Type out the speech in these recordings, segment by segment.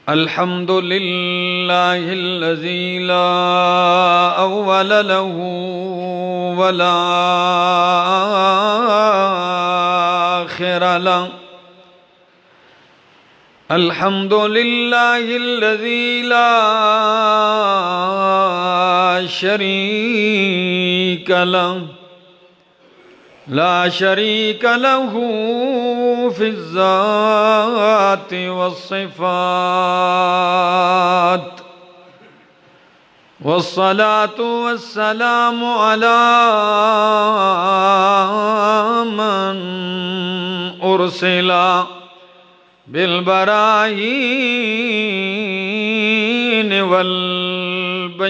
الحمد لله الذي لا أول له ولا آخر له. الحمد لله الذي لا شريك له في الذات والصفات. والصلاة والسلام على من أرسل بالبراهين والبينات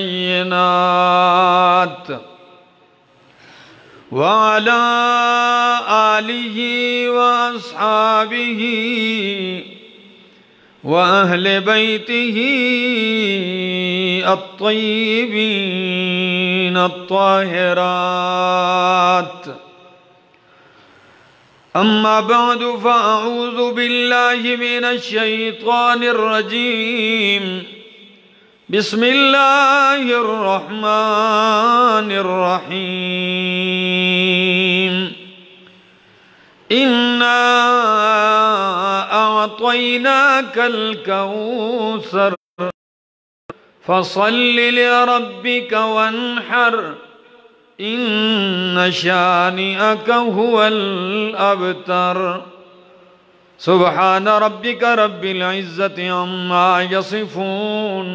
وعلى آله وأصحابه وأهل بيته الطيبين الطاهرات. أما بعد فأعوذ بالله من الشيطان الرجيم. بسم الله الرحمن الرحيم. إنا أعطيناك الكوثر فصل لربك وانحر إن شانئك هو الأبتر. سبحان ربك رب العزة عما يصفون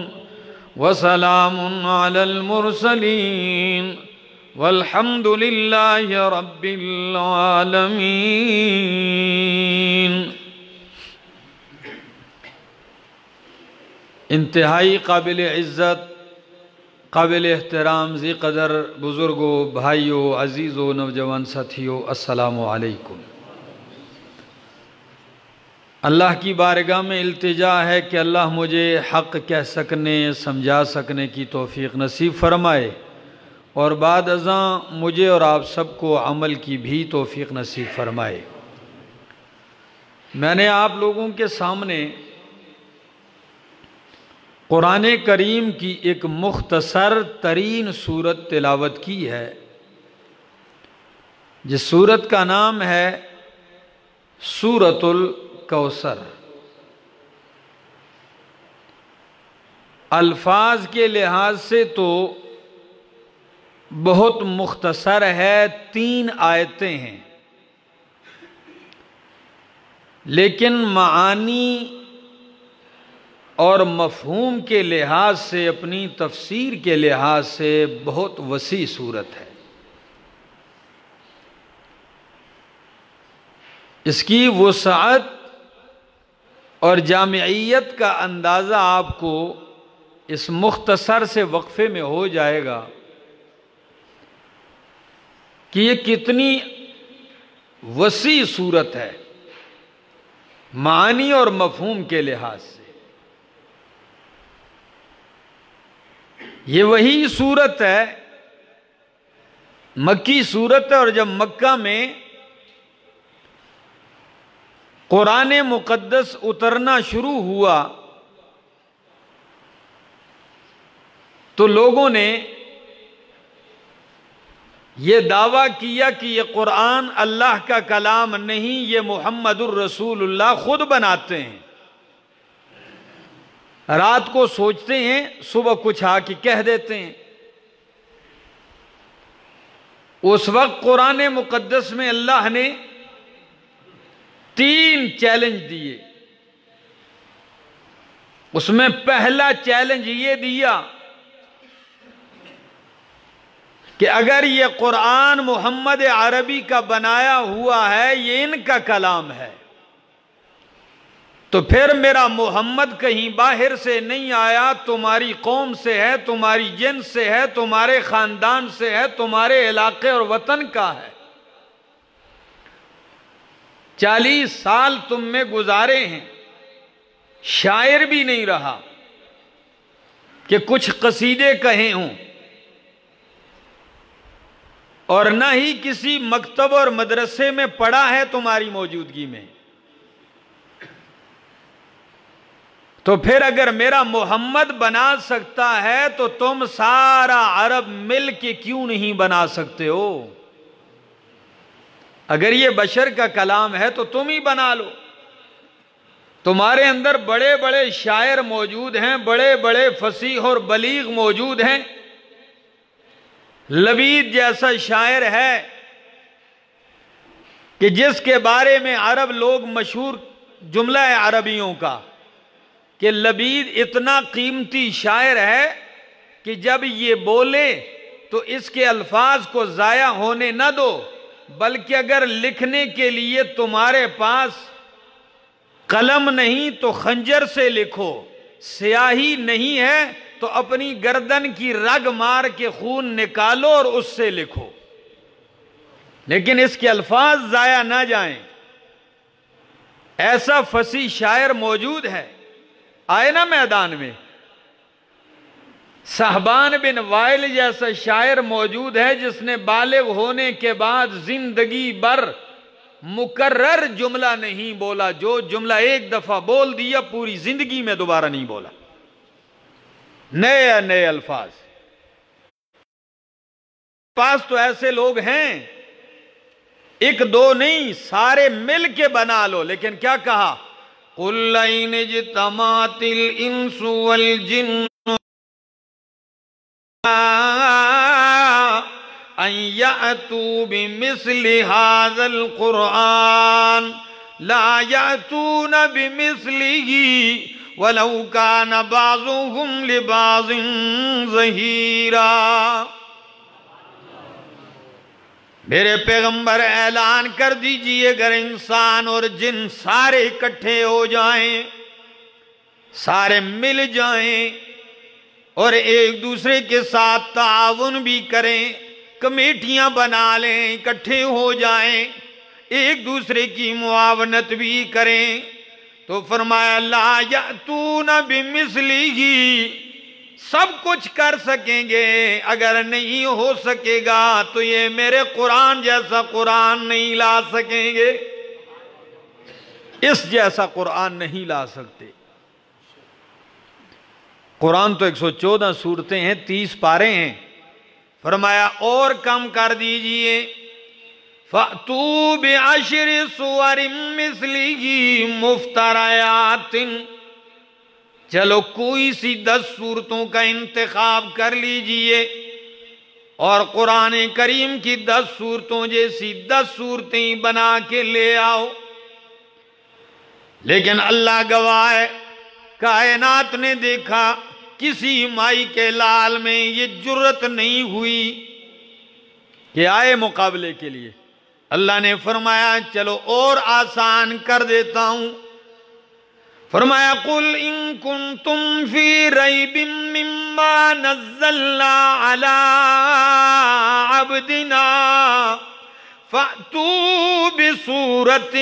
وسلام على المرسلين والحمد لله رب العالمين. انتہائی قابل عزت، قابل احترام ذی قدر بزرگوں، بھائیوں، عزیزوں، نوجوان ساتھیوں، السلام علیکم. اللہ کی بارگاہ میں التجا ہے کہ اللہ مجھے حق کہہ سکنے، سمجھا سکنے کی توفیق نصیب فرمائے، اور بعد ازاں مجھے اور آپ سب کو عمل کی بھی توفیق نصیب فرمائے. میں نے آپ لوگوں کے سامنے قرآن کریم کی ایک مختصر ترین سورت تلاوت کی ہے، جس سورت کا نام ہے سورۃ الکوثر. الفاظ کے لحاظ سے تو بہت مختصر ہے، 3 آیتیں ہیں، لیکن معانی اور مفہوم کے لحاظ سے، اپنی تفسیر کے لحاظ سے بہت وسیع صورت ہے. اس کی وسعت اور جامعیت کا اندازہ آپ کو اس مختصر سے وقفے میں ہو جائے گا کہ یہ کتنی وسیع صورت ہے معانی اور مفہوم کے لحاظ سے. یہ وہی صورت ہے، مکی صورت ہے، اور جب مکہ میں قرآن مقدس اترنا شروع ہوا تو لوگوں نے یہ دعویٰ کیا کہ یہ قرآن اللہ کا کلام نہیں، یہ محمد الرسول اللہ خود بناتے ہیں. رات کو سوچتے ہیں، صبح کچھ آ کے کہہ دیتے ہیں. اس وقت قرآن مقدس میں اللہ نے 3 چیلنج دیے. اس میں پہلا چیلنج یہ دیا کہ اگر یہ قرآن محمد عربی کا بنایا ہوا ہے، یہ ان کا کلام ہے، تو پھر میرا محمد کہیں باہر سے نہیں آیا، تمہاری قوم سے ہے، تمہاری جنس سے ہے، تمہارے خاندان سے ہے، تمہارے علاقے اور وطن کا ہے. 40 سال تم میں گزارے ہیں، شاعر بھی نہیں رہا کہ کچھ قصیدے کہے ہوں، اور نہ ہی کسی مکتب اور مدرسے میں پڑھا ہے تمہاری موجودگی میں. تو پھر اگر میرا محمد بنا سکتا ہے تو تم سارا عرب مل کے کیوں نہیں بنا سکتے ہو؟ اگر یہ بشر کا کلام ہے تو تم ہی بنا لو۔ تمہارے اندر بڑے بڑے شاعر موجود ہیں، بڑے بڑے فصیح اور بلیغ موجود ہیں۔ لبید جیسا شاعر ہے کہ جس کے بارے میں عرب لوگ مشہور جملہ ہے عربیوں کا کہ لبید اتنا قیمتی شاعر ہے کہ جب یہ بولے تو اس کے الفاظ کو ضائع ہونے نہ دو، بلکہ اگر لکھنے کے لیے تمہارے پاس قلم نہیں تو خنجر سے لکھو، سیاہی نہیں ہے تو اپنی گردن کی رگ مار کے خون نکالو اور اس سے لکھو، لیکن اس کے الفاظ ضائع نہ جائیں۔ ایسا فصیح شاعر موجود ہے، آئے نا میدان میں۔ صہبان بن وائل جیسا شاعر موجود ہے جس نے بالغ ہونے کے بعد زندگی بھر مکرر جملہ نہیں بولا، جو جملہ ایک دفعہ بول دیا پوری زندگی میں دوبارہ نہیں بولا، نئے نئے الفاظ۔ پاس تو ایسے لوگ ہیں، ایک دو نہیں، سارے مل کے بنا لو، لیکن کیا کہا؟ قُلْ إِنِ اجْتَمَعَتِ الْإِنسُ وَالْجِنُّ أَن يَأْتُوا بِمِثْلِ هَذَا الْقُرْآنِ لَا يَأْتُونَ بِمِثْلِهِ وَلَوْ كَانَ بَعْضُهُمْ لِبَعْضٍ ظَهِيرًا۔ میرے پیغمبر اعلان کر دیجئے اگر انسان اور جن سارے اکٹھے ہو جائیں، سارے مل جائیں اور ایک دوسرے کے ساتھ تعاون بھی کریں، کمیٹیاں بنا لیں، اکٹھے ہو جائیں، ایک دوسرے کی معاونت بھی کریں، تو فرمایا لا یأتون بمثلہ، سب کچھ کر سکیں گے، اگر نہیں ہو سکے گا تو یہ میرے قرآن جیسا قرآن نہیں لا سکیں گے، اس جیسا قرآن نہیں لا سکتے۔ قرآن تو 114 سورتیں ہیں، 30 پارے ہیں، فرمایا اور کم کر دیجئے، فَأْتُوا بِعَشْرِ سُوَرٍ مِثْلِهِ مُفْتَرَيَاتٍ، چلو کوئی سی 10 سورتوں کا انتخاب کر لیجئے اور قرآن کریم کی 10 سورتوں جیسی 10 صورتیں بنا کے لے آؤ۔ لیکن اللہ گواہ ہے، کائنات نے دیکھا کسی مائی کے لال میں یہ جرت نہیں ہوئی کہ آئے مقابلے کے لیے۔ اللہ نے فرمایا چلو اور آسان کر دیتا ہوں، فرمایا قُلْ إِن كُنتُمْ فِي رَيْبٍ مِّمَّا نَزَّلْنَا عَلَىٰ عَبْدِنَا فَأْتُوا بِسُورَةٍ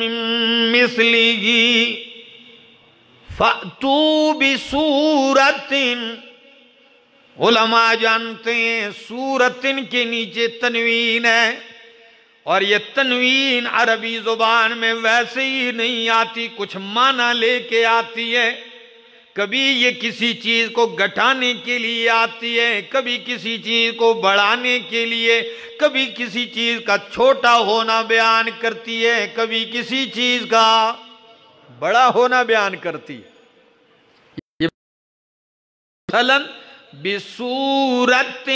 مِّن مِّثْلِهِ، فَأْتُوا بِسُورَةٍ، علماء جانتے ہیں سورتن کے نیچے تنوین ہے، اور یہ تنوین عربی زبان میں ویسے ہی نہیں آتی، کچھ معنی لے کے آتی ہے۔ کبھی یہ کسی چیز کو گھٹانے کے لیے آتی ہے، کبھی کسی چیز کو بڑھانے کے لیے، کبھی کسی چیز کا چھوٹا ہونا بیان کرتی ہے، کبھی کسی چیز کا بڑا ہونا بیان کرتی ہے۔ مثلاً بِسُورَةٍ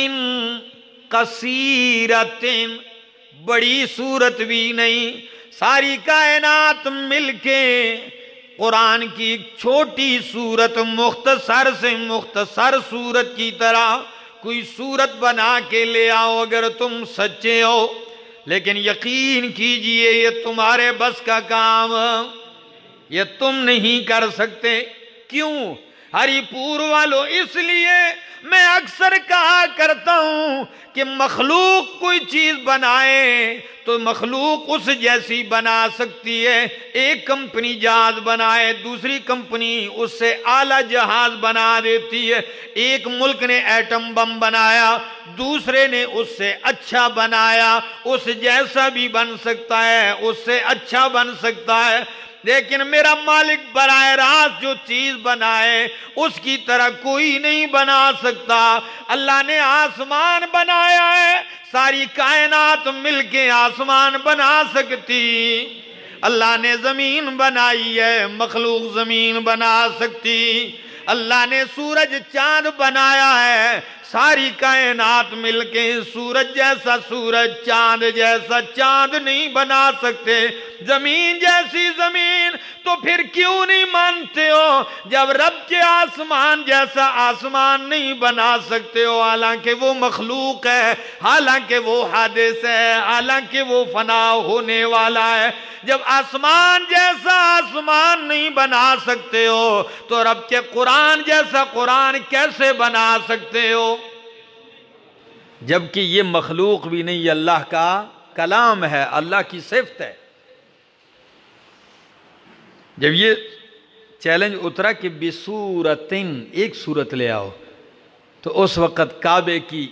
قَصِيرَةٍ، بڑی صورت بھی نہیں، ساری کائنات مل کے قرآن کی ایک چھوٹی صورت، مختصر سے مختصر صورت کی طرح کوئی صورت بنا کے لے آؤ اگر تم سچے ہو، لیکن یقین کیجئے یہ تمہارے بس کا کام، یہ تم نہیں کر سکتے۔ کیوں؟ ہری پور والوں، اس لیے میں اکثر کہا کرتا ہوں کہ مخلوق کوئی چیز بنائے تو مخلوق اس جیسی بنا سکتی ہے۔ ایک کمپنی جہاز بنائے، دوسری کمپنی اس سے اعلیٰ جہاز بنا دیتی ہے۔ ایک ملک نے ایٹم بم بنایا، دوسرے نے اس سے اچھا بنایا، اس جیسا بھی بن سکتا ہے، اس سے اچھا بن سکتا ہے، لیکن میرا مالک براہ راست جو چیز بنائے اس کی طرح کوئی نہیں بنا سکتا۔ اللہ نے آسمان بنایا ہے، ساری کائنات مل کے آسمان بنا سکتی۔ اللہ نے زمین بنائی ہے، مخلوق زمین بنا سکتی۔ اللہ نے سورج چاند بنایا ہے، ساری کائنات مل کے سورج جیسا سورج، چاند جیسا چاند نہیں بنا سکتے، زمین جیسی زمین۔ تو پھر کیوں نہیں مانتے ہو جب رب کے آسمان جیسا آسمان نہیں بنا سکتے ہو؟ حالانکہ وہ مخلوق ہے، حالانکہ وہ حادث ہے، حالانکہ وہ فنا ہونے والا ہے۔ جب آسمان جیسا آسمان نہیں بنا سکتے ہو تو رب کے قرآن جیسا قرآن کیسے بنا سکتے ہو؟ جبکہ یہ مخلوق بھی نہیں، یہ اللہ کا کلام ہے، اللہ کی صفت ہے۔ جب یہ چیلنج اترا کہ بصورتن، ایک صورت لے آؤ، تو اس وقت کعبے کی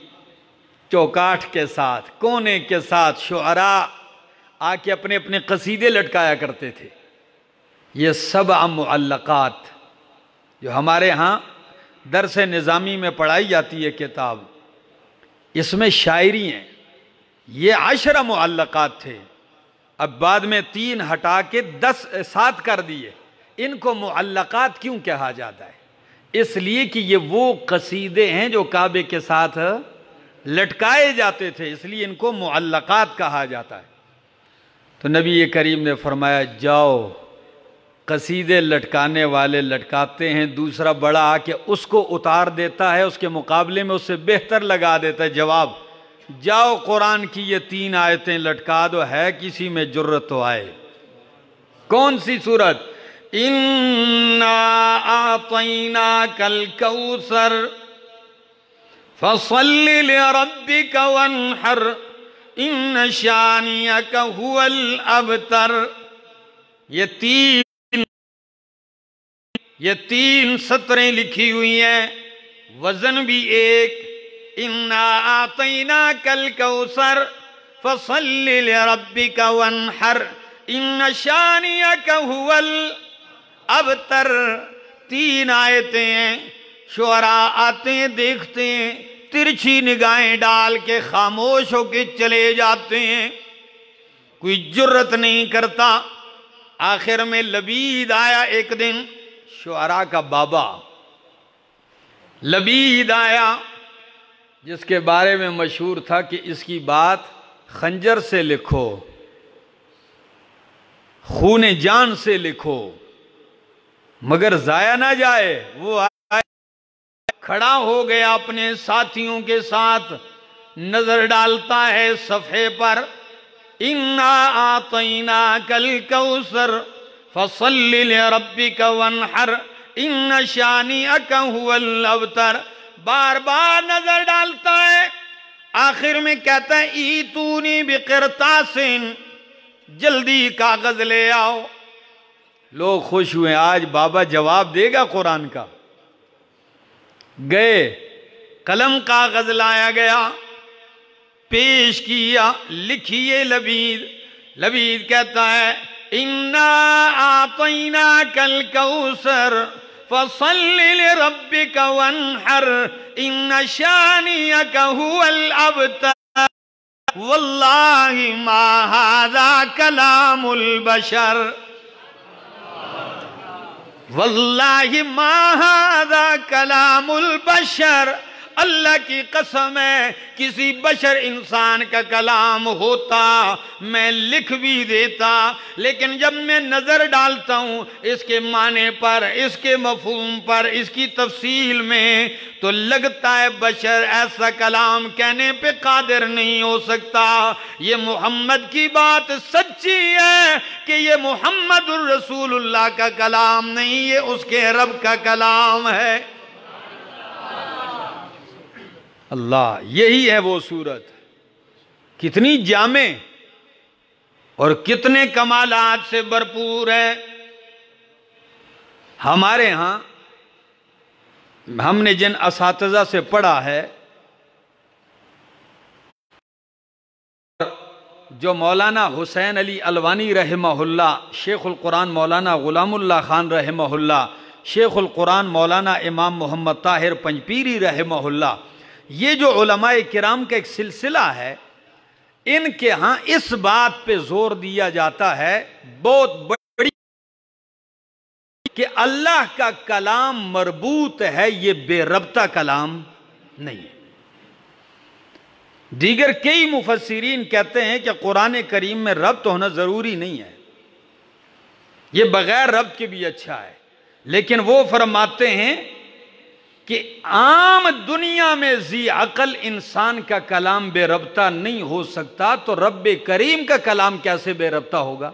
چوکاٹھ کے ساتھ، کونے کے ساتھ شعراء آ کے اپنے اپنے قصیدے لٹکایا کرتے تھے۔ یہ 7 معلقات جو ہمارے ہاں درس نظامی میں پڑھائی جاتی ہے کتاب، اس میں شاعری ہیں، یہ 10 معلقات تھے، اب بعد میں 3 ہٹا کے 7 کر دیے۔ ان کو معلقات کیوں کہا جاتا ہے؟ اس لیے کہ یہ وہ قصیدے ہیں جو کعبے کے ساتھ لٹکائے جاتے تھے، اس لیے ان کو معلقات کہا جاتا ہے۔ تو نبی کریم نے فرمایا جاؤ، قصیدے لٹکانے والے لٹکاتے ہیں، دوسرا بڑا آ کے اس کو اتار دیتا ہے، اس کے مقابلے میں اس سے بہتر لگا دیتا ہے۔ جواب، جاؤ قرآن کی یہ 3 آیتیں لٹکا دو، ہے کسی میں جرت تو آئے۔ کون سی سورت؟ اِنَّا أَعْطَيْنَاكَ الْكَوْثَرَ فَصَلِّ لِرَبِّكَ وَانْحَرْ إِنَّ شَانِئَكَ هُوَ الْأَبْتَرُ۔ یہ 3 سطریں لکھی ہوئی ہیں، وزن بھی ایک۔ اِنَّا أَعْطَيْنَاكَ الْكَوْثَرَ فَصَلِّ لِرَبِّكَ وَانْحَرْ إِنَّ شَانِئَكَ هُوَ الْأَبْتَرُ۔ 3 آیتیں ہیں، شعراء آتے ہیں، دیکھتے ہیں، ترچھی نگاہیں ڈال کے خاموش ہو کے چلے جاتے ہیں، کوئی جرت نہیں کرتا۔ آخر میں لبید آیا ایک دن، شعراء کا بابا لبید آیا، جس کے بارے میں مشہور تھا کہ اس کی بات خنجر سے لکھو، خون جان سے لکھو، مگر ضائع نہ جائے۔ وہ کھڑا ہو گیا اپنے ساتھیوں کے ساتھ، نظر ڈالتا ہے صفحے پر، اِنَّا أَعْطَيْنَاكَ الْكَوْثَرَ فَصَلِّ لِرَبِّكَ وَانْحَرْ إِنَّ شَانِئَكَ هُوَ الْأَبْتَرُ۔ بار بار نظر ڈالتا ہے، آخر میں کہتا ہے ایتونی بقرطاس، جلدی کاغذ لے آؤ۔ لوگ خوش ہوئے، آج بابا جواب دے گا قرآن کا۔ گئے، قلم کاغذ لایا گیا، پیش کیا، لکھیے لبید۔ لبید کہتا ہے اِنَّا أَعْطَيْنَاكَ الْكَوْثَرَ فَصَلِّ لِرَبِّكَ وَانْحَرْ إِنَّ شَانِئَكَ هُوَ الْأَبْتَرُ۔ وَاللَّهِ مَا هَذَا كَلَامُ الْبَشَرِ، واللہ ما ھذا کلام البشر۔ اللہ کی قسم ہے، کسی بشر انسان کا کلام ہوتا میں لکھ بھی دیتا، لیکن جب میں نظر ڈالتا ہوں اس کے معنی پر، اس کے مفہوم پر، اس کی تفصیل میں، تو لگتا ہے بشر ایسا کلام کہنے پہ قادر نہیں ہو سکتا۔ یہ محمد کی بات سچی ہے کہ یہ محمد الرسول اللہ کا کلام نہیں، یہ اس کے رب کا کلام ہے۔ اللہ، یہی ہے وہ صورت، کتنی جامع، اور کتنے کمالات سے بھرپور ہے. ہمارے ہاں ہم نے جن اساتذہ سے پڑھا ہے، جو مولانا حسین علی الوانی رحمہ اللہ، شیخ القرآن مولانا غلام اللہ خان رحمہ اللہ، شیخ القرآن مولانا امام محمد طاہر پنجپیری رحمہ اللہ، یہ جو علماء کرام کا ایک سلسلہ ہے، ان کے ہاں اس بات پہ زور دیا جاتا ہے بہت بڑی کہ اللہ کا کلام مربوط ہے، یہ بے ربطہ کلام نہیں ہے. دیگر کئی مفسرین کہتے ہیں کہ قرآن کریم میں ربط ہونا ضروری نہیں ہے، یہ بغیر ربط کے بھی اچھا ہے، لیکن وہ فرماتے ہیں کہ عام دنیا میں ذی عقل انسان کا کلام بے ربطہ نہیں ہو سکتا، تو رب کریم کا کلام کیسے بے ربطہ ہوگا؟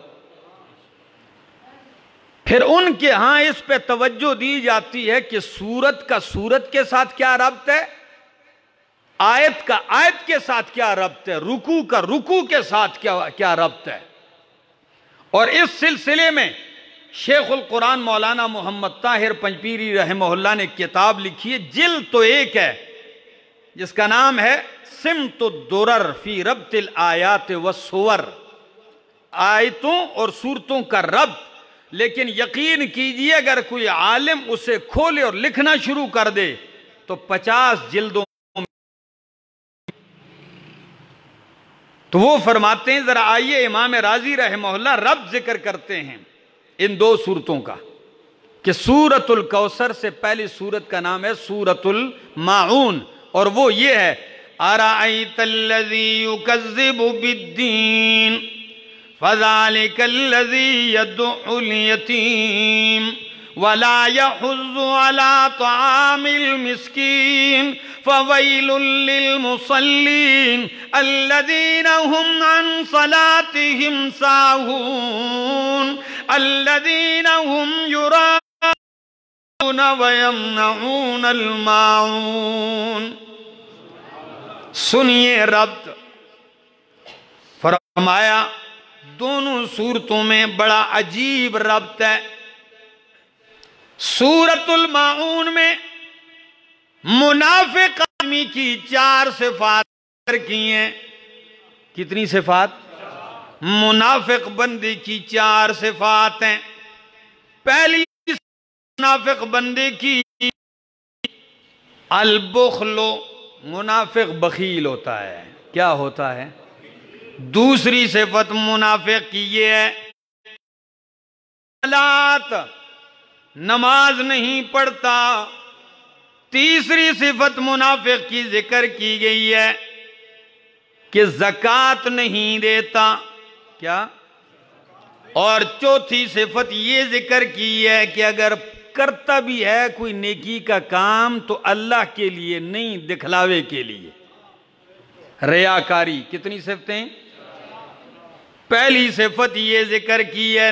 پھر ان کے ہاں اس پہ توجہ دی جاتی ہے کہ سورت کا سورت کے ساتھ کیا ربط ہے، آیت کا آیت کے ساتھ کیا ربط ہے، رکوع کا رکوع کے ساتھ کیا ربط ہے. اور اس سلسلے میں شیخ القرآن مولانا محمد طاہر پنجپیری رحمہ اللہ نے کتاب لکھی ہے، جلد تو ایک ہے، جس کا نام ہے سمت الدرر فی ربط الآیات والسور، آیتوں اور سورتوں کا ربط. لیکن یقین کیجئے اگر کوئی عالم اسے کھولے اور لکھنا شروع کر دے تو 50 جلدوں. تو وہ فرماتے ہیں ذرا آئیے امام راضی رحمہ اللہ ربط ذکر کرتے ہیں ان دو سورتوں کا، کہ سورۃ الکوثر سے پہلی سورت کا نام ہے سورۃ الماعون، اور وہ یہ ہے أَرَأَيْتَ الَّذِي يُكَذِّبُ بِالدِّينِ فَذَلِكَ الَّذِي يَدُعُّ الْيَتِيمَ وَلَا يَحُضُّ عَلَى طَعَامِ الْمِسْكِينِ فَوَيْلٌ لِّلْمُصَلِّينَ الَّذِينَ هُمْ عَنْ صَلَاتِهِمْ سَاهُونَ الَّذِينَ هُمْ يُرَاءُونَ وَيَمْنَعُونَ الْمَاعُونَ. سنیے ربط. فرمایا دونوں صورتوں میں بڑا عجیب ربط ہے. سورۃ الماعون میں منافق آدمی کی 4 صفات ذکر کی ہیں. کتنی صفات؟ منافق بندے کی 4 صفات ہیں. پہلی منافق بندے کی البخل، منافق بخیل ہوتا ہے. کیا ہوتا ہے؟ دوسری صفت منافق کی یہ ہے نماز نہیں پڑھتا. تیسری صفت منافق کی ذکر کی گئی ہے کہ زکوٰۃ نہیں دیتا. کیا؟ اور چوتھی صفت یہ ذکر کی ہے کہ اگر کرتا بھی ہے کوئی نیکی کا کام تو اللہ کے لیے نہیں، دکھلاوے کے لیے، ریاکاری. کتنی صفتیں؟ پہلی صفت یہ ذکر کی ہے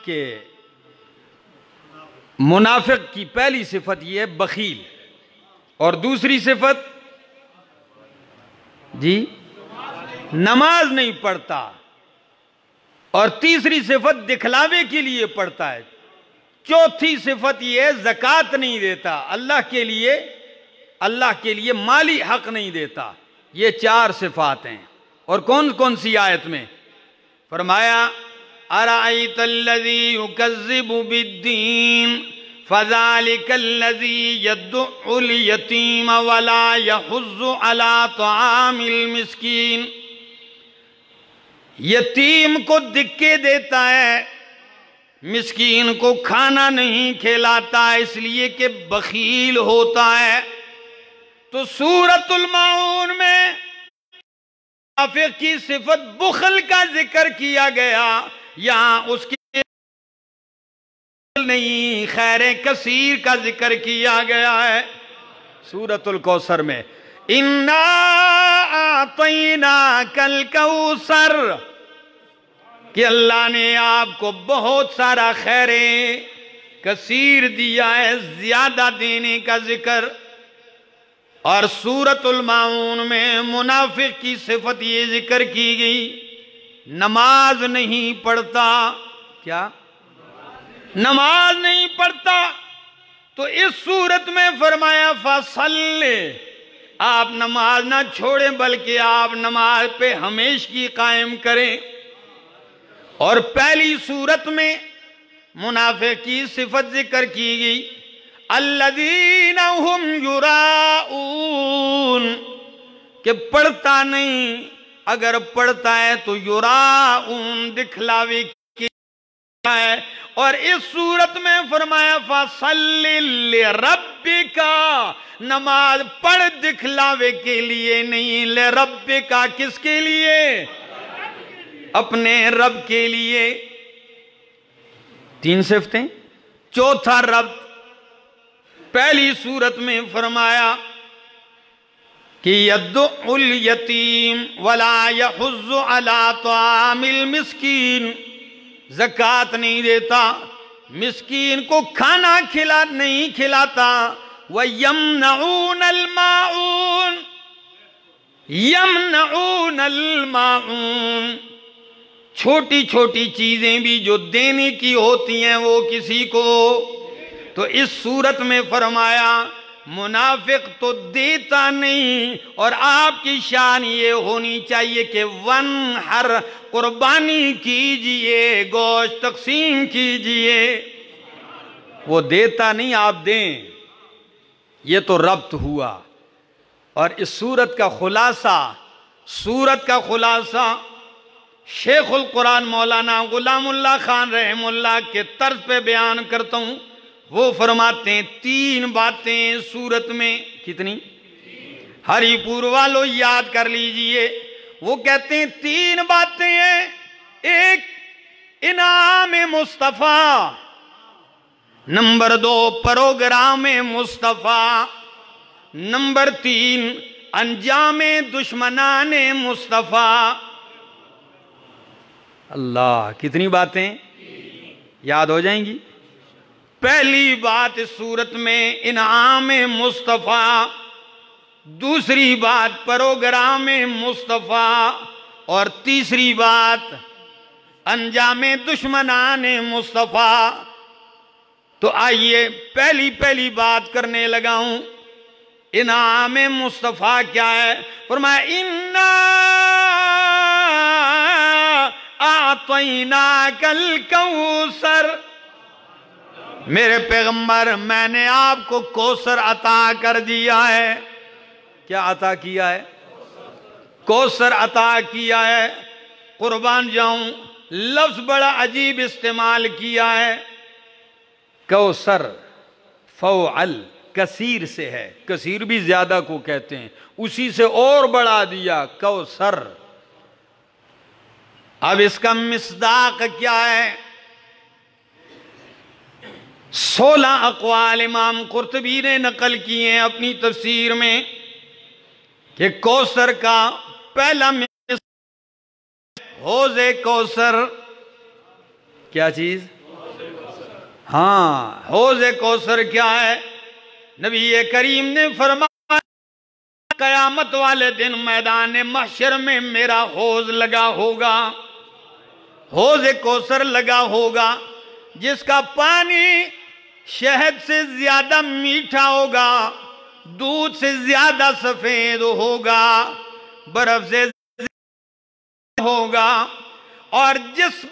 کہ منافق کی پہلی صفت یہ ہے بخیل، اور دوسری صفت جی نماز نہیں پڑھتا، اور تیسری صفت دکھلاوے کے لیے پڑھتا ہے. چوتھی صفت یہ ہے زکوٰۃ نہیں دیتا، اللہ کے لیے مالی حق نہیں دیتا. یہ 4 صفات ہیں. اور کون کون سی آیت میں؟ فرمایا أَرَأَيْتَ الَّذِي يُكَذِّبُ بِالدِّينِ فَذَلِكَ الَّذِي يَدُعُّ الْيَتِيمَ وَلَا يَحُضُّ عَلَى طَعَامِ الْمِسْكِينِ. یتیم کو دکے دیتا ہے، مسکین کو کھانا نہیں کھلاتا، اس لیے کہ بخیل ہوتا ہے. تو سورۃ الماعون میں منافق کی صفت بخل کا ذکر کیا گیا، یہاں اس کی نہیں خیر کثیر کا ذکر کیا گیا ہے. سورۃ الکوثر میں اِنَّا أَعْطَيْنَاكَ الْكَوْثَرَ، کہ اللہ نے آپ کو بہت سارا خیر کثیر دیا ہے، زیادہ دینے کا ذکر. اور سورۃ الماعون میں منافق کی صفت یہ ذکر کی گئی نماز نہیں پڑھتا، کیا نماز نہیں پڑھتا، تو اس صورت میں فرمایا فَصَلِّ، آپ نماز نہ چھوڑیں بلکہ آپ نماز پہ ہمیشگی قائم کریں۔ اور پہلی صورت میں منافق کی صفت ذکر کی گئی، الذین ہم یراؤون، کہ پڑھتا نہیں، اگر پڑھتا ہے تو یراؤون، دکھلاوے کی ہے۔ اور اس صورت میں فرمایا فَصَلِّ لِرَبِّكَ، نماز پڑھ دکھلاوے کے لیے نہیں، لِرَبِّكَ کس کے لیے؟ اپنے رب کے لیے۔ تین صفتیں۔ چوتھا رب، پہلی صورت میں فرمایا کہ یدعو الیتیم ولا یحض علی طعام المسکین، زکوٰۃ نہیں دیتا، مسکین کو کھانا نہیں کھلاتا، وَيَمْنَعُونَ الْمَاعُونَ، یمنعون الماعون، چھوٹی چھوٹی چیزیں بھی جو دینے کی ہوتی ہیں وہ کسی کو۔ تو اس صورت میں فرمایا منافق تو دیتا نہیں، اور آپ کی شان یہ ہونی چاہیے کہ ونحر، قربانی کیجئے، گوشت تقسیم کیجئے، وہ دیتا نہیں آپ دیں، یہ تو ربط ہوا۔ اور اس صورت کا خلاصہ شیخ القرآن مولانا غلام اللہ خان رحم اللہ کے طرز پہ بیان کرتا ہوں۔ وہ فرماتے ہیں تین باتیں سورت میں، کتنی؟ ہری پور والوں یاد کر لیجئے، وہ کہتے ہیں تین باتیں ہیں، ایک انعام مصطفیٰ، نمبر دو پروگرام مصطفیٰ، نمبر تین انجام دشمنان مصطفیٰ۔ اللہ، کتنی باتیں یاد ہو جائیں گی؟ پہلی بات اس صورت میں انعام مصطفیٰ، دوسری بات پروگرام مصطفیٰ، اور تیسری بات انجام دشمنان مصطفیٰ۔ تو آئیے پہلی بات کرنے لگا ہوں۔ انعام مصطفیٰ کیا ہے؟ فرمایا اِنَّا اعطیناک الکوثر، میرے پیغمبر میں نے آپ کو کوثر عطا کر دیا ہے۔ کیا عطا کیا ہے؟ کوثر عطا کیا ہے۔ قربان جاؤں، لفظ بڑا عجیب استعمال کیا ہے، کوثر فوعل کثیر سے ہے، کثیر بھی زیادہ کو کہتے ہیں، اسی سے اور بڑھا دیا کوثر۔ اب اس کا مصداق کیا ہے؟ 16 اقوال امام قرطبی نے نقل کیے ہیں اپنی تفسیر میں کہ کوثر کا پہلا حوض کوثر، کیا چیز؟ ہاں، حوض کوثر کیا ہے؟ نبی کریم نے فرمایا قیامت والے دن میدان محشر میں میرا حوض لگا ہوگا، حوض کوثر لگا ہوگا، جس کا پانی شہد سے زیادہ میٹھا ہوگا، دودھ سے زیادہ سفید ہوگا، برف سے زیادہ ہوگا، اور جس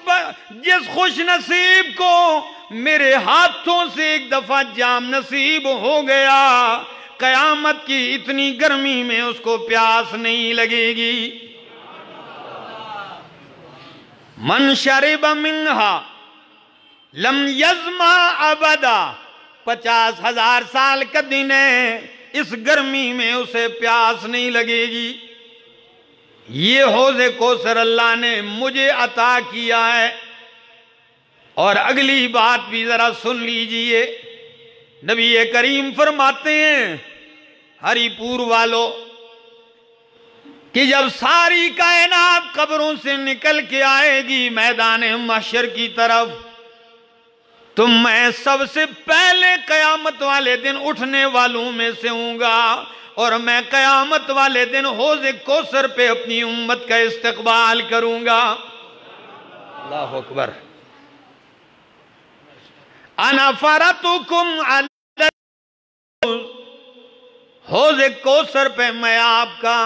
خوش نصیب کو میرے ہاتھوں سے ایک دفعہ جام نصیب ہو گیا، قیامت کی اتنی گرمی میں اس کو پیاس نہیں لگے گی۔ من شرب منہا لم یظما ابدا، 50,000 سال کا دن ہے، اس گرمی میں اسے پیاس نہیں لگے گی۔ یہ حوض کوثر اللہ نے مجھے عطا کیا ہے۔ اور اگلی بات بھی ذرا سن لیجئے، نبی کریم فرماتے ہیں ہری پور والو کہ جب ساری کائنات قبروں سے نکل کے آئے گی میدان محشر کی طرف، تو میں سب سے پہلے قیامت والے دن اٹھنے والوں میں سے ہوں گا، اور میں قیامت والے دن حوض کوثر پہ اپنی امت کا استقبال کروں گا۔ اللہ اکبر. انا فرتکم علی حوض کوثر پہ میں آپ کا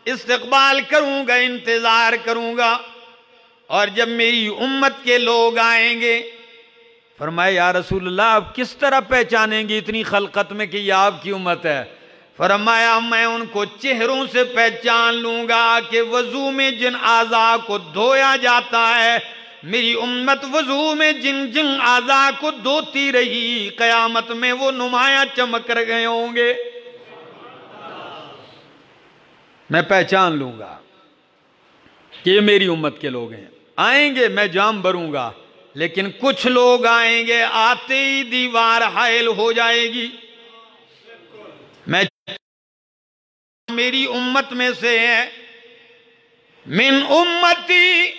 استقبال کروں گا، انتظار کروں گا. اور جب میری امت کے لوگ آئیں گے، فرمایا یا رسول اللہ آپ کس طرح پہچانیں گے اتنی خلقت میں کہ یہ آپ کی امت ہے؟ فرمایا میں ان کو چہروں سے پہچان لوں گا کہ وضو میں جن اعضاء کو دھویا جاتا ہے، میری امت وضو میں جن جن اعضاء کو دھوتی رہی، قیامت میں وہ نمایاں چمک گئے ہوں گے. میں پہچان لوں گا کہ یہ میری امت کے لوگ ہیں. آئیں گے میں جام بھروں گا، لیکن کچھ لوگ آئیں گے آتے ہی دیوار حائل ہو جائے گی. میں میری امت میں سے ہے، من امتی،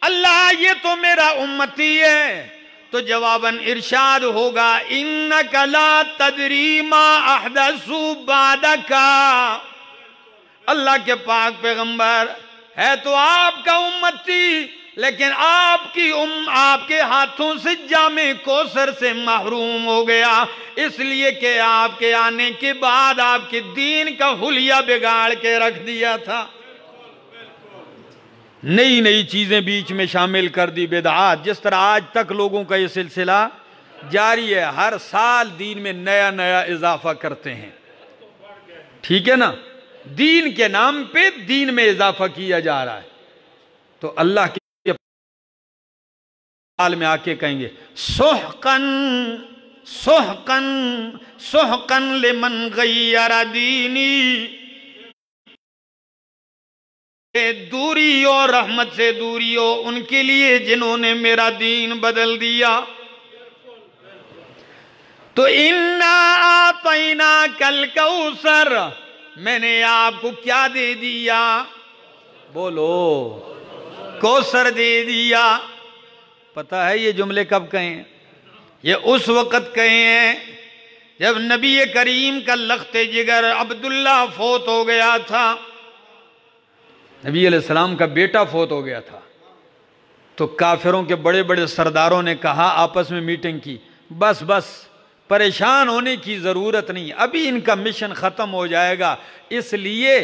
اللہ یہ تو میرا امتی ہے. تو جواباً ارشاد ہوگا انک لا تدری ما احدثوا بعدک. اللہ کے پاک پیغمبر ہے تو آپ کا امتی، لیکن آپ کے ہاتھوں سے جام کوثر سے محروم ہو گیا، اس لیے کہ آپ کے آنے کے بعد آپ کے دین کا حلیہ بگاڑ کے رکھ دیا تھا. نئی نئی چیزیں بیچ میں شامل کر دی، بدعات. جس طرح آج تک لوگوں کا یہ سلسلہ جاری ہے، ہر سال دین میں نیا نیا اضافہ کرتے ہیں. ٹھیک ہے نا؟ دین کے نام پہ دین میں اضافہ کیا جا رہا ہے. تو اللہ کے حال میں آ کے کہیں گے سحقن سحقن سحقن لمن غیر دینی، دوری ہو رحمت سے دوری ہو ان کے لیے جنہوں نے میرا دین بدل دیا. تو انا اعطیناک الکوثر، میں نے آپ کو کیا دے دیا؟ بولو کوثر دے دیا. پتہ ہے یہ جملے کب کہیں ہیں؟ یہ اس وقت کہے ہیں جب نبی کریم کا لخت جگر عبداللہ فوت ہو گیا تھا. نبی علیہ السلام کا بیٹا فوت ہو گیا تھا. تو کافروں کے بڑے بڑے سرداروں نے کہا، آپس میں میٹنگ کی، بس بس پریشان ہونے کی ضرورت نہیں، ابھی ان کا مشن ختم ہو جائے گا، اس لیے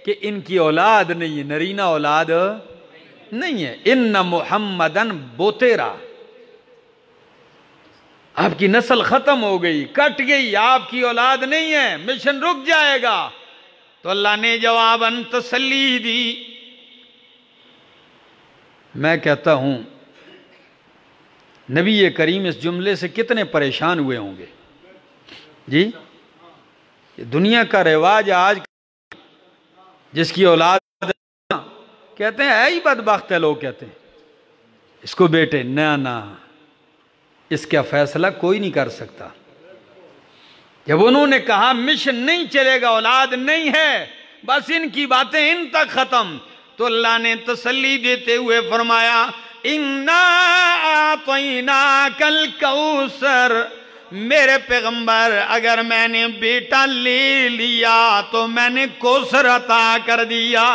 کہ ان کی اولاد نہیں ہے، نرینہ اولاد نہیں ہے. ان محمدن بوتیرا، آپ کی نسل ختم ہو گئی، کٹ گئی، آپ کی اولاد نہیں ہے، مشن رک جائے گا. تو اللہ نے جواباً تسلی دی. میں کہتا ہوں نبی کریم اس جملے سے کتنے پریشان ہوئے ہوں گے. جی یہ دنیا کا رواج آج، جس کی اولاد کہتے ہیں اے ہی بدبخت ہے، لوگ کہتے ہیں اس کو بیٹے، نہ اس کا فیصلہ کوئی نہیں کر سکتا. جب انہوں نے کہا مشن نہیں چلے گا، اولاد نہیں ہے، بس ان کی باتیں ان تک ختم، تو اللہ نے تسلی دیتے ہوئے فرمایا انا اعطیناک الکوثر، میرے پیغمبر اگر میں نے بیٹا لے لیا تو میں نے کوثر عطا کر دیا.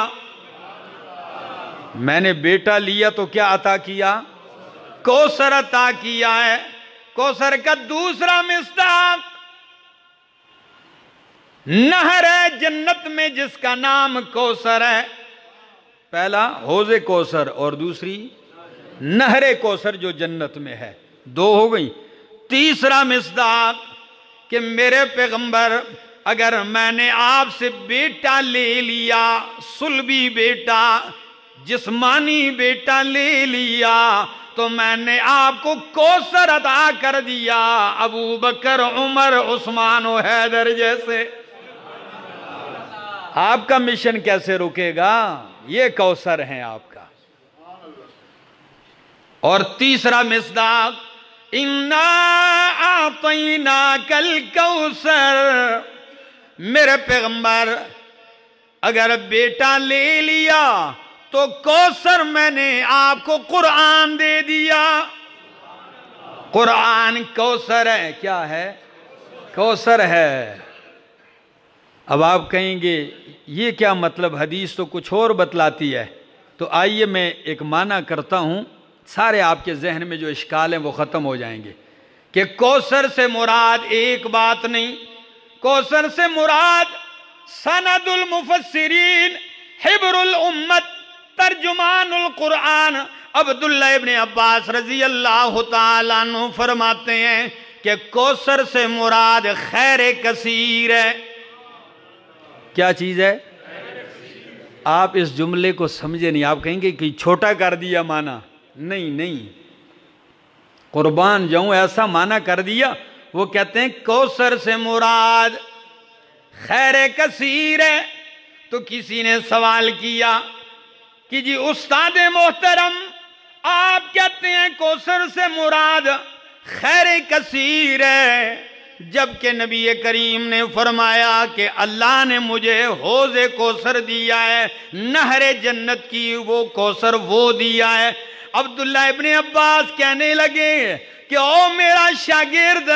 میں نے بیٹا لیا تو کیا عطا کیا؟ کوثر عطا کیا ہے. کوثر کا دوسرا مصداق نہر ہے جنت میں جس کا نام کوثر ہے. پہلا حوض کوثر اور دوسری نہر کوثر جو جنت میں ہے، دو ہو گئی. تیسرا مصداق کہ میرے پیغمبر اگر میں نے آپ سے بیٹا لے لیا، صلبی بیٹا، جسمانی بیٹا لے لیا، تو میں نے آپ کو کوثر عطا کر دیا، ابو بکر، عمر، عثمان و حیدر جیسے. آپ کا مشن کیسے رکے گا؟ یہ کوثر ہیں آپ کا. اور تیسرا مصداق انا اعطیناک الکوثر، میرے پیغمبر اگر بیٹا لے لیا تو کوثر میں نے آپ کو قرآن دے دیا. قرآن کوثر ہے. کیا ہے؟ کوثر ہے. اب آپ کہیں گے یہ کیا مطلب، حدیث تو کچھ اور بتلاتی ہے. تو آئیے میں ایک معنی کرتا ہوں، سارے آپ کے ذہن میں جو اشکال ہیں وہ ختم ہو جائیں گے کہ کوثر سے مراد ایک بات نہیں، کوثر سے مراد سند المفسرین حبر الامت ترجمان القرآن عبداللہ ابن عباس رضی اللہ تعالیٰ عنہ فرماتے ہیں کہ کوثر سے مراد خیر کثیر ہے۔ کیا چیز ہے؟ آپ اس جملے کو سمجھے نہیں، آپ کہیں گے کہ چھوٹا کر دیا معنی، نہیں، قربان جاؤں ایسا معنی کر دیا۔ وہ کہتے ہیں کوثر سے مراد خیر کثیر ہے۔ تو کسی نے سوال کیا کہ جی استاد محترم، آپ کہتے ہیں کوثر سے مراد خیر کثیر ہے، جبکہ نبی کریم نے فرمایا کہ اللہ نے مجھے حوض کوثر دیا ہے، نہر جنت کی وہ کوثر وہ دیا ہے۔ عبداللہ ابن عباس کہنے لگے کہ او میرا شاگرد،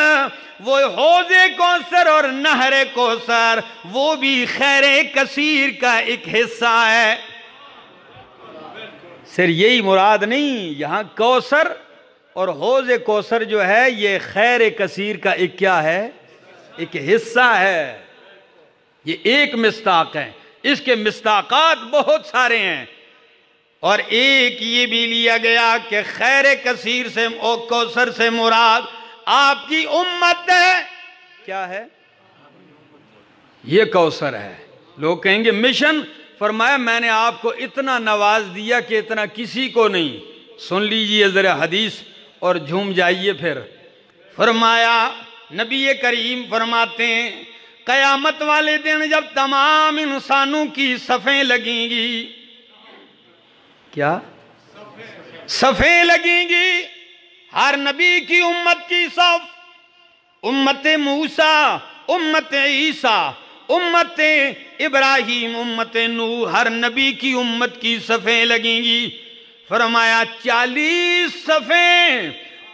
وہ حوض کوثر اور نہر کوثر وہ بھی خیر کثیر کا ایک حصہ ہے۔ صرف یہی مراد نہیں، یہاں کوثر اور حوض کوثر جو ہے یہ خیر کثیر کا ایک کیا ہے؟ ایک حصہ ہے۔ یہ ایک مصداق ہے، اس کے مصداقات بہت سارے ہیں، اور ایک یہ بھی لیا گیا کہ خیر کثیر سے اور کوثر سے مراد آپ کی امت ہے۔ کیا ہے؟ یہ کوثر ہے۔ لوگ کہیں گے مشن، فرمایا میں نے آپ کو اتنا نواز دیا کہ اتنا کسی کو نہیں۔ سن لیجئے ذرا حدیث اور جھوم جائیے پھر۔ فرمایا نبی کریم فرماتے ہیں قیامت والے دن جب تمام انسانوں کی صفیں لگیں گی، کیا صفیں لگیں گی، ہر نبی کی امت کی صف، امت موسیٰ، امت عیسیٰ، امت ابراہیم، امت نوح، ہر نبی کی امت کی صفیں لگیں گی۔ فرمایا 40 صفیں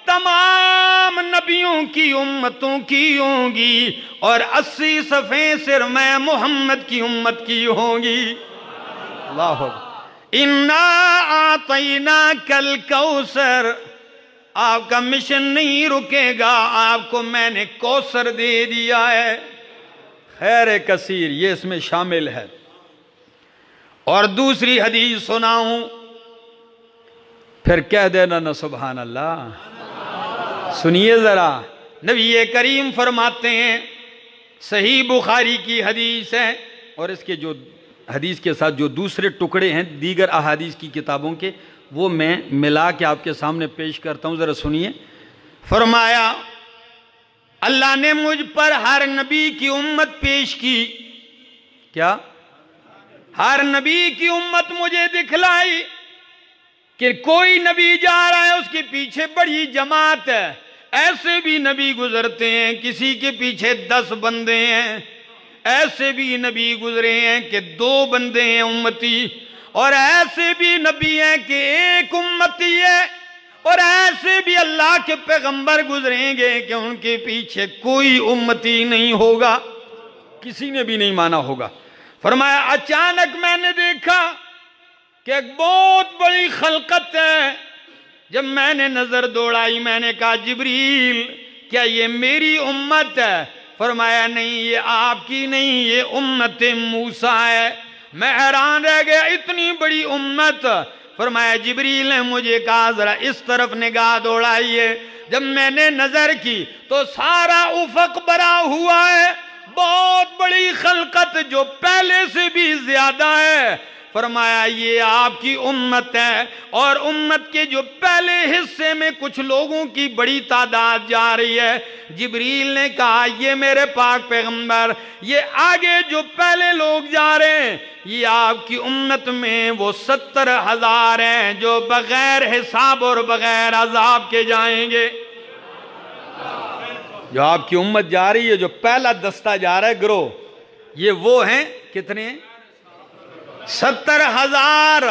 تمام نبیوں کی امتوں کی ہوں گی، اور 80 صفیں صرف میں محمد کی امت کی ہوں گی۔ اللہ اکبر۔ اِنَّا أَعْطَيْنَاكَ الْكَوْثَرَ، آپ کا مشن نہیں رکے گا، آپ کو میں نے کوثر دے دیا ہے۔ خیر کثیر یہ اس میں شامل ہے۔ اور دوسری حدیث سناؤں، پھر کہہ دینا نا سبحان اللہ۔ سنیے ذرا، نبی کریم فرماتے ہیں، صحیح بخاری کی حدیث ہے، اور اس کے جو حدیث کے ساتھ جو دوسرے ٹکڑے ہیں دیگر احادیث کی کتابوں کے، وہ میں ملا کے آپ کے سامنے پیش کرتا ہوں، ذرا سنیے۔ فرمایا اللہ نے مجھ پر ہر نبی کی امت پیش کی۔ کیا؟ ہر نبی کی امت مجھے دکھلائی کہ کوئی نبی جا رہا ہے، اس کے پیچھے بڑی جماعت ہے۔ ایسے بھی نبی گزرتے ہیں کسی کے پیچھے 10 بندے ہیں، ایسے بھی نبی گزرے ہیں کہ 2 بندے ہیں امتی، اور ایسے بھی نبی ہیں کہ 1 امتی ہے، اور ایسے بھی اللہ کے پیغمبر گزریں گے کہ ان کے پیچھے کوئی امتی نہیں ہوگا، کسی نے بھی نہیں مانا ہوگا۔ فرمایا اچانک میں نے دیکھا کہ ایک بہت بڑی خلقت ہے۔ جب میں نے نظر دوڑائی میں نے کہا جبریل کیا یہ میری امت ہے؟ فرمایا نہیں، یہ آپ کی نہیں، یہ امت موسیٰ ہے۔ میں حیران رہ گیا، اتنی بڑی امت۔ فرمایا جبریل نے مجھے کہا ذرا اس طرف نگاہ دوڑائیے۔ جب میں نے نظر کی تو سارا افق بھرا ہوا ہے، بہت بڑی خلقت جو پہلے سے بھی زیادہ ہے۔ فرمایا یہ آپ کی امت ہے، اور امت کے جو پہلے حصے میں کچھ لوگوں کی بڑی تعداد جا رہی ہے۔ جبریل نے کہا یہ میرے پاک پیغمبر، یہ آگے جو پہلے لوگ جا رہے ہیں یہ آپ کی امت میں وہ 70,000 ہیں جو بغیر حساب اور بغیر عذاب کے جائیں گے۔ جو آپ کی امت جا رہی ہے، جو پہلا دستہ جا رہا ہے گروہ، یہ وہ ہیں کتنے؟ 70,000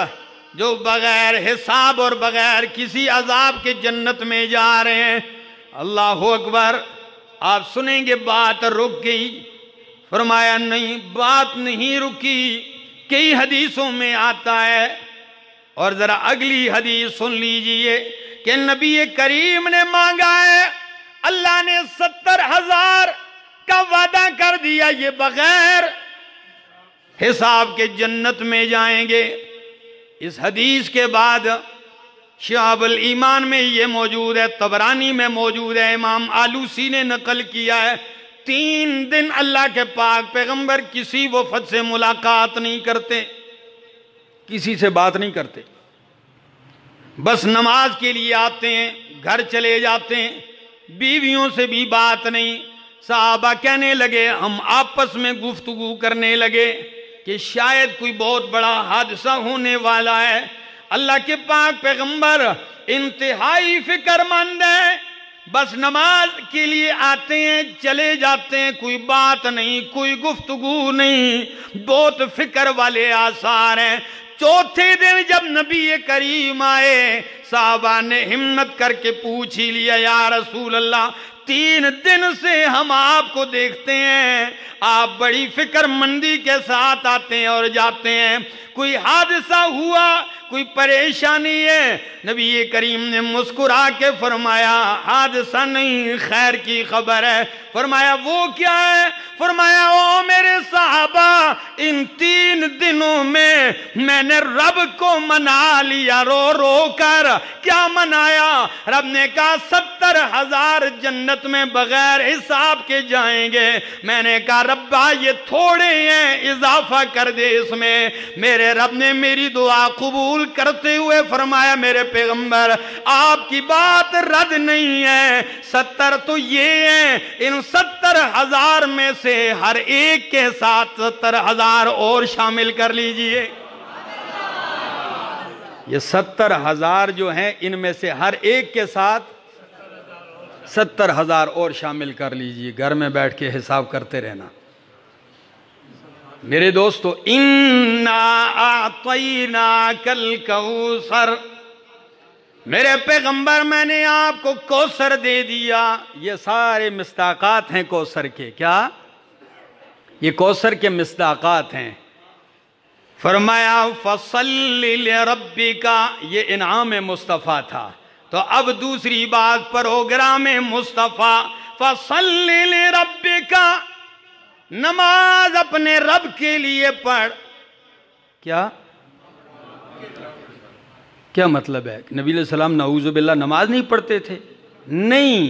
جو بغیر حساب اور بغیر کسی عذاب کے جنت میں جا رہے ہیں۔ اللہ اکبر۔ آپ سنیں گے بات رک گئی۔ فرمایا نہیں، بات نہیں رکی۔ کئی حدیثوں میں آتا ہے اور ذرا اگلی حدیث سن لیجئے کہ نبی کریم نے مانگا ہے، اللہ نے 70,000 کا وعدہ کر دیا، یہ بغیر حساب کے جنت میں جائیں گے۔ اس حدیث کے بعد شعب الایمان میں یہ موجود ہے، طبرانی میں موجود ہے، امام آلوسی نے نقل کیا ہے، 3 دن اللہ کے پاک پیغمبر کسی وفد سے ملاقات نہیں کرتے، کسی سے بات نہیں کرتے، بس نماز کے لیے آتے ہیں، گھر چلے جاتے ہیں، بیویوں سے بھی بات نہیں۔ صحابہ کہنے لگے، ہم آپس میں گفتگو کرنے لگے کہ شاید کوئی بہت بڑا حادثہ ہونے والا ہے۔ اللہ کے پاک پیغمبر انتہائی فکر مند ہیں، بس نماز کے لیے آتے ہیں، چلے جاتے ہیں، کوئی بات نہیں، کوئی گفتگو نہیں، بہت فکر والے آثار ہیں۔ چوتھے دن جب نبی کریم آئے، صحابہ نے ہمت کر کے پوچھ ہی لیا، یا رسول اللہ 3 دن سے ہم آپ کو دیکھتے ہیں، آپ بڑی فکر مندی کے ساتھ آتے ہیں اور جاتے ہیں، کوئی حادثہ ہوا، کوئی پریشانی ہے؟ نبی کریم نے مسکرا کے فرمایا، حادثہ نہیں، خیر کی خبر ہے۔ فرمایا وہ کیا ہے؟ فرمایا او میرے صحابہ، ان 3 دنوں میں نے رب کو منا لیا رو رو کر۔ کیا منایا؟ رب نے کہا 70,000 جنت میں بغیر حساب کے جائیں گے۔ میں نے کہا ربا یہ تھوڑے ہیں، اضافہ کر دے اس میں۔ میرے رب نے میری دعا قبول کرتے ہوئے فرمایا، میرے پیغمبر آپ کی بات رد نہیں ہے، 70 تو یہ ہیں، ان 70,000 میں سے ہر ایک کے ساتھ 70,000 اور شامل کر لیجئے۔ یہ 70,000 جو ہیں ان میں سے ہر ایک کے ساتھ 70,000 اور شامل کر لیجئے، گھر میں بیٹھ کے حساب کرتے رہنا۔ میرے دوستو، اِنَّا أَعْطَيْنَاكَ الْكَوْثَرَ، میرے پیغمبر میں نے آپ کو کوثر دے دیا۔ یہ سارے مصداقات ہیں کوثر کے، کیا؟ یہ کوثر کے مصداقات ہیں۔ فرمایا فَصَلِّ لِرَبِّكَ، یہ انعام مصطفیٰ تھا۔ تو اب دوسری بات، پروگرام مصطفیٰ، فَصَلِّ لِرَبِّكَ، نماز اپنے رب کے لیے پڑھ۔ کیا مطلب ہے؟ نبی علیہ السلام نعوذ باللہ نماز نہیں پڑھتے تھے؟ نہیں،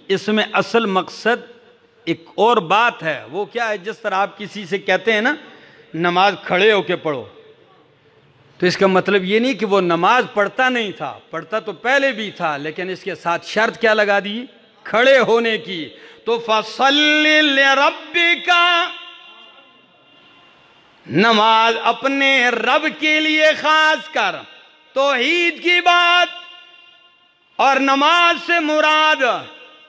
اس میں اصل مقصد ایک اور بات ہے۔ وہ کیا ہے؟ جس طرح آپ کسی سے کہتے ہیں نا نماز کھڑے ہو کے پڑھو، تو اس کا مطلب یہ نہیں کہ وہ نماز پڑھتا نہیں تھا، پڑھتا تو پہلے بھی تھا، لیکن اس کے ساتھ شرط کیا لگا دی؟ کھڑے ہونے کی۔ تو فَصَلِّ لِرَبِّكَ، نماز اپنے رب کے لیے خاص کر۔ توحید کی بات، اور نماز سے مراد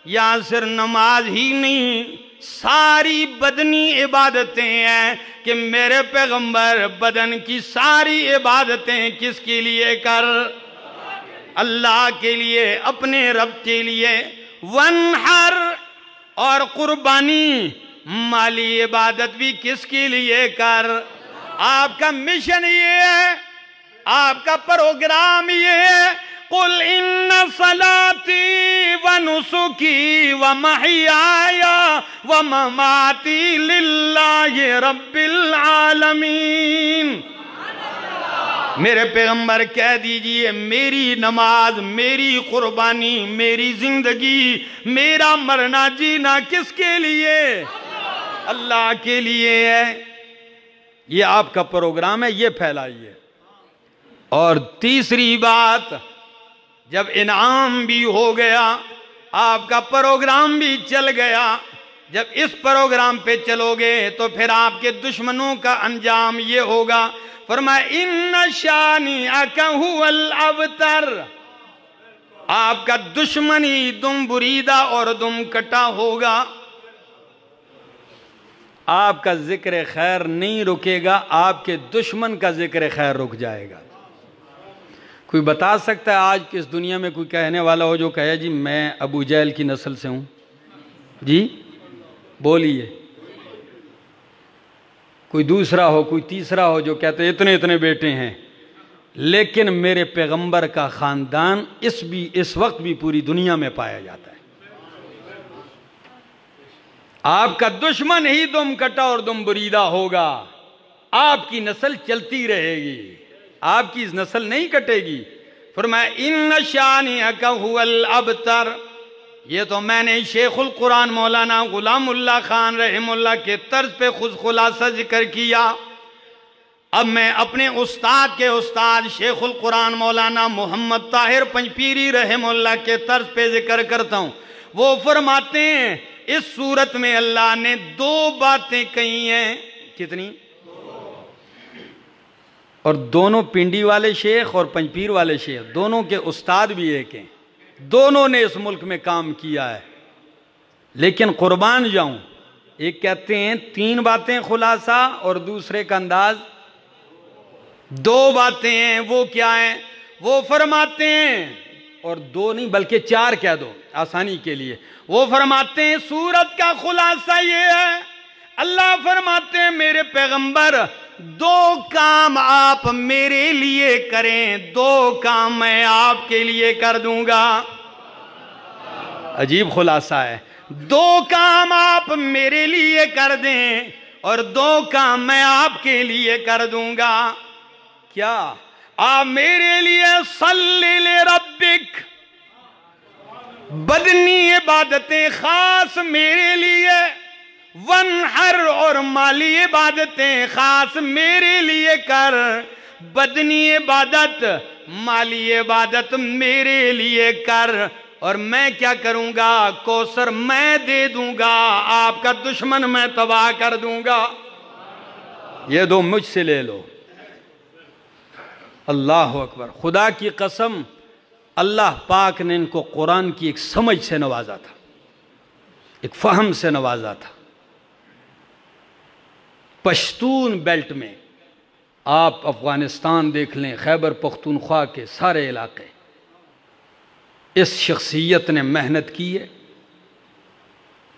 یا صرف نماز ہی نہیں، ساری بدنی عبادتیں ہیں کہ میرے پیغمبر بدن کی ساری عبادتیں کس کے لیے کر؟ اللہ کے لیے، اپنے رب کے لیے۔ وَانْحَرْ، اور قربانی، مالی عبادت بھی کس کے لیے کر؟ آپ کا مشن یہ ہے، آپ کا پروگرام یہ ہے، قُلْ إِنَّ صَلَاتِي وَنُسُكِي وَمَحْيَايَ وَمَمَاتِي لِلَّهِ رَبِّ الْعَالَمِينَ۔ میرے پیغمبر کہہ دیجئے میری نماز، میری قربانی، میری زندگی، میرا مرنا جینا کس کے لیے؟ اللہ کے لیے ہے۔ یہ آپ کا پروگرام ہے، یہ پھیلائیے۔ اور تیسری بات، جب انعام بھی ہو گیا، آپ کا پروگرام بھی چل گیا، جب اس پروگرام پہ چلو گے تو پھر آپ کے دشمنوں کا انجام یہ ہوگا۔ فرمایا اِنَّ شَانِئَكَ هُوَ الْأَبْتَرُ، آپ کا دشمن ہی دم بریدہ اور دم کٹا ہوگا۔ آپ کا ذکر خیر نہیں رکے گا، آپ کے دشمن کا ذکر خیر رک جائے گا۔ کوئی بتا سکتا ہے آج کس دنیا میں کوئی کہنے والا ہو جو کہے جی میں ابو جہل کی نسل سے ہوں؟ جی بولیے۔ کوئی دوسرا ہو، کوئی تیسرا ہو جو کہتے اتنے اتنے بیٹے ہیں، لیکن میرے پیغمبر کا خاندان اس وقت بھی پوری دنیا میں پایا جاتا ہے۔ آپ کا دشمن ہی دم کٹا اور دم بریدہ ہوگا، آپ کی نسل چلتی رہے گی، آپ کی نسل نہیں کٹے گی۔ فرمایا ان شانئک ھو الابتر، یہ تو میں نے شیخ القرآن مولانا غلام اللہ خان رحم اللہ کے طرز پہ خود خلاصہ ذکر کیا۔ اب میں اپنے استاد کے استاد شیخ القرآن مولانا محمد طاہر پنجپیری رحم اللہ کے طرز پہ ذکر کرتا ہوں۔ وہ فرماتے ہیں اس صورت میں اللہ نے دو باتیں کہی ہیں۔ کتنی؟ اور دونوں پنڈی والے شیخ اور پنجپیر والے شیخ دونوں کے استاد بھی ایک ہیں، دونوں نے اس ملک میں کام کیا ہے۔ لیکن قربان جاؤں، ایک کہتے ہیں 3 باتیں خلاصہ اور دوسرے کا انداز 2 باتیں ہیں۔ وہ کیا ہیں؟ وہ فرماتے ہیں، اور 2 نہیں بلکہ 4 کہہ دو آسانی کے لیے، وہ فرماتے ہیں سورت کا خلاصہ یہ ہے، اللہ فرماتے ہیں میرے پیغمبر 2 کام آپ میرے لیے کریں، 2 کام میں آپ کے لیے کر دوں گا۔ عجیب خلاصہ ہے، 2 کام آپ میرے لیے کر دیں اور 2 کام میں آپ کے لیے کر دوں گا۔ کیا؟ آپ میرے لیے صلی لربک، بدنی عبادتیں خاص میرے لیے، ونحر اور مالی عبادتیں خاص میرے لیے کر، بدنی عبادت مالی عبادت میرے لیے کر، اور میں کیا کروں گا؟ کوثر میں دے دوں گا، آپ کا دشمن میں تباہ کر دوں گا۔ یہ 2 مجھ سے لے لو۔ اللہ اکبر، خدا کی قسم اللہ پاک نے ان کو قرآن کی ایک سمجھ سے نوازا تھا، ایک فہم سے نوازا تھا۔ پشتون بیلٹ میں آپ افغانستان دیکھ لیں، خیبر پختونخوا کے سارے علاقے، اس شخصیت نے محنت کی ہے،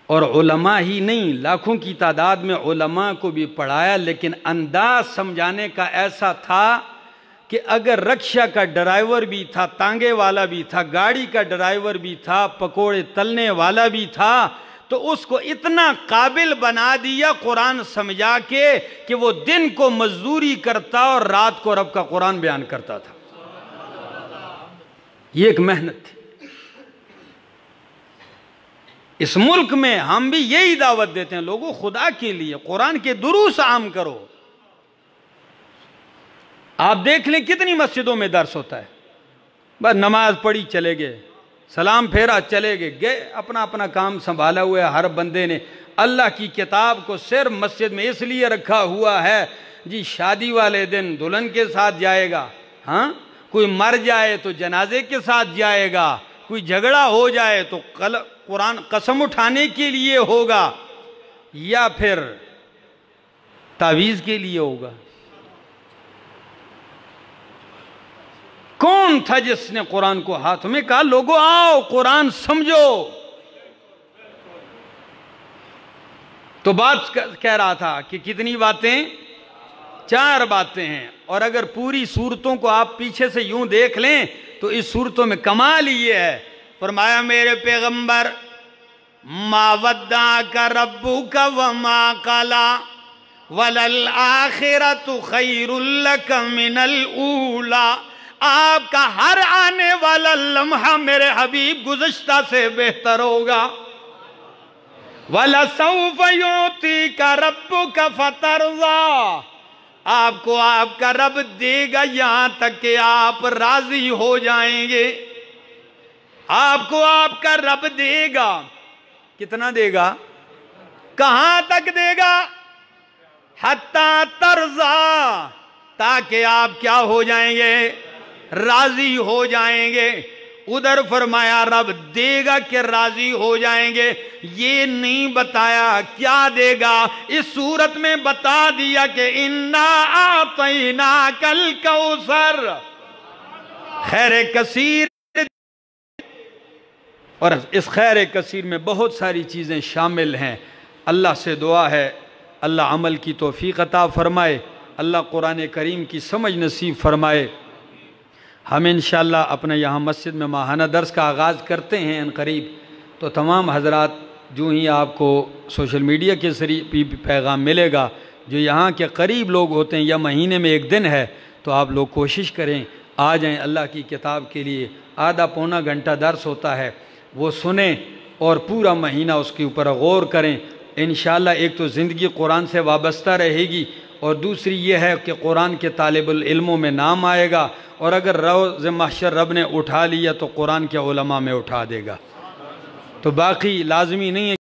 اور علماء ہی نہیں لاکھوں کی تعداد میں علماء کو بھی پڑھایا، لیکن انداز سمجھانے کا ایسا تھا کہ اگر رکشہ کا ڈرائیور بھی تھا، تانگے والا بھی تھا، گاڑی کا ڈرائیور بھی تھا، پکوڑے تلنے والا بھی تھا، تو اس کو اتنا قابل بنا دیا قرآن سمجھا کے کہ وہ دن کو مزدوری کرتا اور رات کو رب کا قرآن بیان کرتا تھا۔ یہ ایک محنت تھی۔ اس ملک میں ہم بھی یہی دعوت دیتے ہیں، لوگوں خدا کے لیے قرآن کے دروس عام کرو۔ آپ دیکھ لیں کتنی مسجدوں میں درس ہوتا ہے، بس نماز پڑھی چلے گئے، سلام پھیرا چلے گئے، اپنا اپنا کام سنبھالا ہوا ہے۔ ہر بندے نے اللہ کی کتاب کو صرف مسجد میں اس لیے رکھا ہوا ہے جی شادی والے دن دلہن کے ساتھ جائے گا، ہاں کوئی مر جائے تو جنازے کے ساتھ جائے گا، کوئی جھگڑا ہو جائے تو قرآن قسم اٹھانے کے لیے ہوگا، یا پھر تعویذ کے لیے ہوگا۔ کون تھا جس نے قرآن کو ہاتھ میں کہا لوگوں آؤ قرآن سمجھو؟ تو بات کہہ رہا تھا کہ کتنی باتیں؟ 4 باتیں ہیں، اور اگر پوری صورتوں کو آپ پیچھے سے یوں دیکھ لیں تو اس صورتوں میں کمال یہ ہے، فرمایا میرے پیغمبر ما ودعک ربک وما قلی وللآخرۃ خیر لک من الاولی، آپ کا ہر آنے والا لمحہ میرے حبیب گزشتہ سے بہتر ہوگا۔ وَلَسَوْفَ يُعْطِيكَ رَبُّكَ فَتَرْضَىٰ، آپ کو آپ کا رب دے گا یہاں تک کہ آپ راضی ہو جائیں گے۔ آپ کو آپ کا رب دے گا، کتنا دے گا؟ کہاں تک دے گا؟ حَتَّى تَرْضَىٰ، تاکہ آپ کیا ہو جائیں گے؟ راضی ہو جائیں گے۔ ادھر فرمایا رب دے گا کہ راضی ہو جائیں گے، یہ نہیں بتایا کیا دے گا۔ اس صورت میں بتا دیا کہ اِنَّا أَعْطَيْنَاكَ الْكَوْثَرَ، خیر کثیر، اور اس خیر کثیر میں بہت ساری چیزیں شامل ہیں۔ اللہ سے دعا ہے اللہ عمل کی توفیق عطا فرمائے، اللہ قرآن کریم کی سمجھ نصیب فرمائے۔ ہم انشاءاللہ اپنے یہاں مسجد میں ماہانہ درس کا آغاز کرتے ہیں ان قریب، تو تمام حضرات جو ہی آپ کو سوشل میڈیا کے ذریعے پیغام ملے گا، جو یہاں کے قریب لوگ ہوتے ہیں یا مہینے میں ایک دن ہے تو آپ لوگ کوشش کریں آ جائیں اللہ کی کتاب کے لیے۔ آدھا پونا گھنٹہ درس ہوتا ہے، وہ سنیں اور پورا مہینہ اس کے اوپر غور کریں۔ انشاءاللہ ایک تو زندگی قرآن سے وابستہ رہے گی، اور دوسری یہ ہے کہ قرآن کے طالب العلموں میں نام آئے گا، اور اگر روز محشر رب نے اٹھا لیا تو قرآن کے علماء میں اٹھا دے گا۔ تو باقی لازمی نہیں ہے